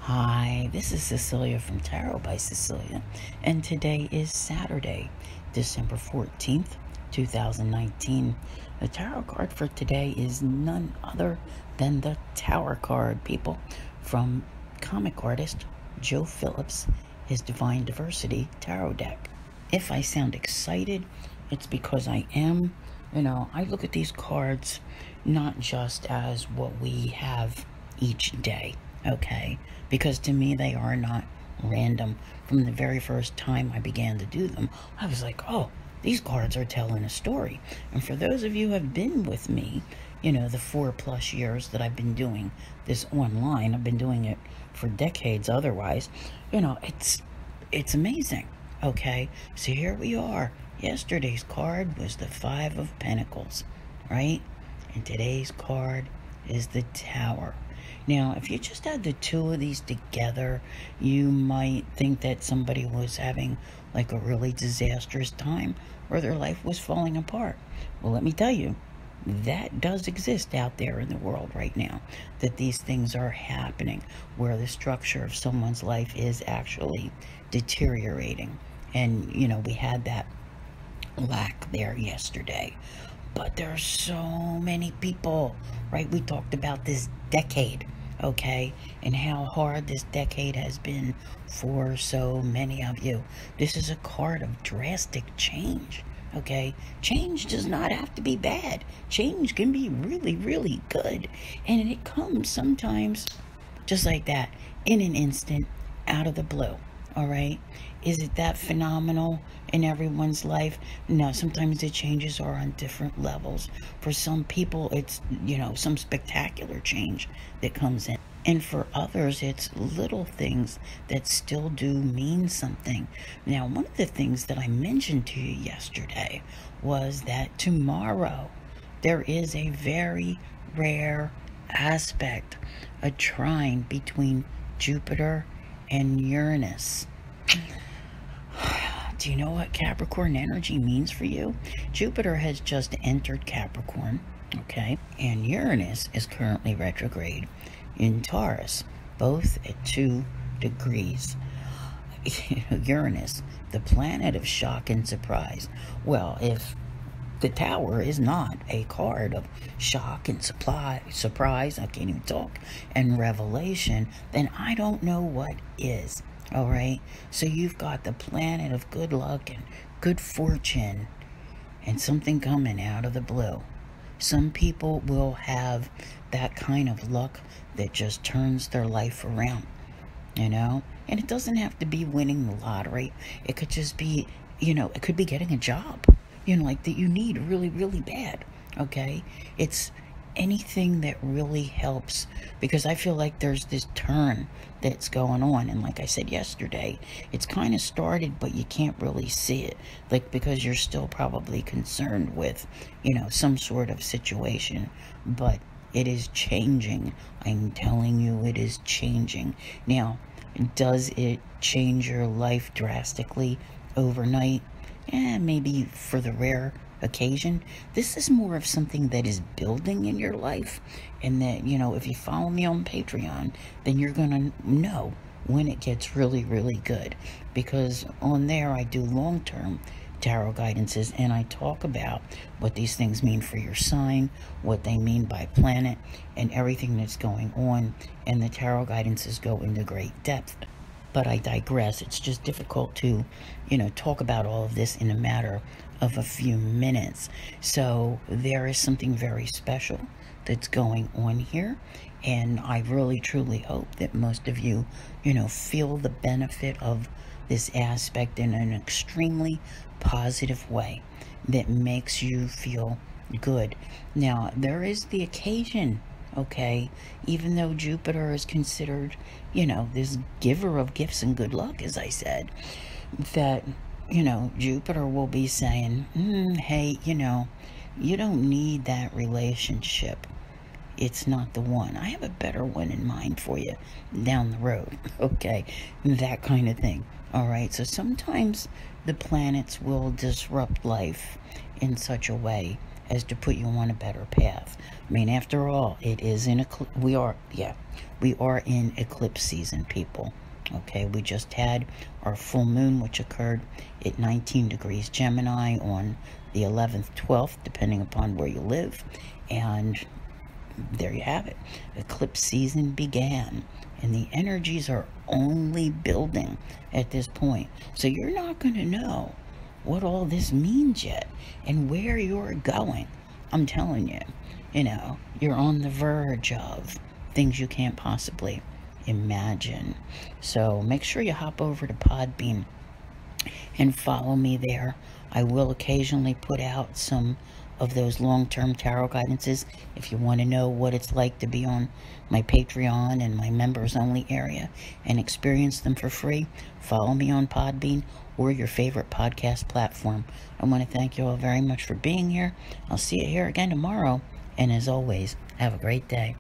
Hi, this is Cecilia from Tarot by Cecilia, and today is Saturday, December 14th, 2019. The tarot card for today is none other than the Tower card, people, from comic artist Joe Phillips, his Divine Diversity tarot deck. If I sound excited, it's because I am. I look at these cards not just as what we have each day, okay? Because to me, they are not random. From the very first time I began to do them, I was like, oh, these cards are telling a story. And for those of you who have been with me, the 4+ years that I've been doing this online, I've been doing it for decades otherwise, it's amazing, okay? So here we are. Yesterday's card was the 5 of Pentacles, right? And today's card is the Tower. Now, if you just add the two of these together, you might think that somebody was having like a really disastrous time or their life was falling apart. Well, let me tell you, that does exist out there in the world right now, that these things are happening where the structure of someone's life is actually deteriorating. And, we had that lack there yesterday. But there are so many people, right? We talked about this decade, okay? And how hard this decade has been for so many of you. This is a card of drastic change, okay? Change does not have to be bad. Change can be really, really good. And it comes sometimes just like that, in an instant, out of the blue. All right. Is it that phenomenal in everyone's life? No, sometimes the changes are on different levels. For some people, it's, some spectacular change that comes in. And for others, it's little things that still do mean something. Now, one of the things that I mentioned to you yesterday was that tomorrow there is a very rare aspect, a trine between Jupiter and Uranus. Do you know what Capricorn energy means for you? Jupiter has just entered Capricorn, okay? And Uranus is currently retrograde in Taurus, both at 2 degrees. Uranus, the planet of shock and surprise. Well, if the Tower is not a card of shock and surprise, I can't even talk, and revelation, then I don't know what is, all right? So you've got the planet of good luck and good fortune and something coming out of the blue. Some people will have that kind of luck that just turns their life around, and it doesn't have to be winning the lottery. It could just be, it could be getting a job, like that you need really, really bad, okay? It's anything that really helps, because I feel like there's this turn that's going on, and like I said yesterday, it's kind of started, but you can't really see it, like, because you're still probably concerned with, some sort of situation, but it is changing. I'm telling you, it is changing. Now, does it change your life drastically overnight? Maybe for the rare occasion. This is more of something that is building in your life, and that, if you follow me on Patreon, then you're gonna know when it gets really, really good, because on there I do long-term tarot guidances, and I talk about what these things mean for your sign, what they mean by planet, and everything that's going on, and the tarot guidances go into great depth. But I digress. It's just difficult to, talk about all of this in a matter of a few minutes. So there is something very special that's going on here. And I really, truly hope that most of you, feel the benefit of this aspect in an extremely positive way that makes you feel good. Now, there is the occasion, okay, even though Jupiter is considered, this giver of gifts and good luck, as I said, that, Jupiter will be saying, hey, you don't need that relationship. It's not the one. I have a better one in mind for you down the road, okay, that kind of thing. All right, so sometimes the planets will disrupt life in such a way as to put you on a better path. I mean, after all, it is we are in eclipse season, people. Okay, we just had our full moon, which occurred at 19 degrees Gemini on the 11th, 12th, depending upon where you live. And there you have it. Eclipse season began, and the energies are only building at this point. So you're not going to know what all this means yet and where you're going. I'm telling you, you're on the verge of things you can't possibly imagine. So make sure you hop over to Podbean and follow me there. I will occasionally put out some of those long-term tarot guidances. If you want to know what it's like to be on my Patreon and my members-only area and experience them for free, follow me on Podbean or your favorite podcast platform. I want to thank you all very much for being here. I'll see you here again tomorrow, and as always, have a great day.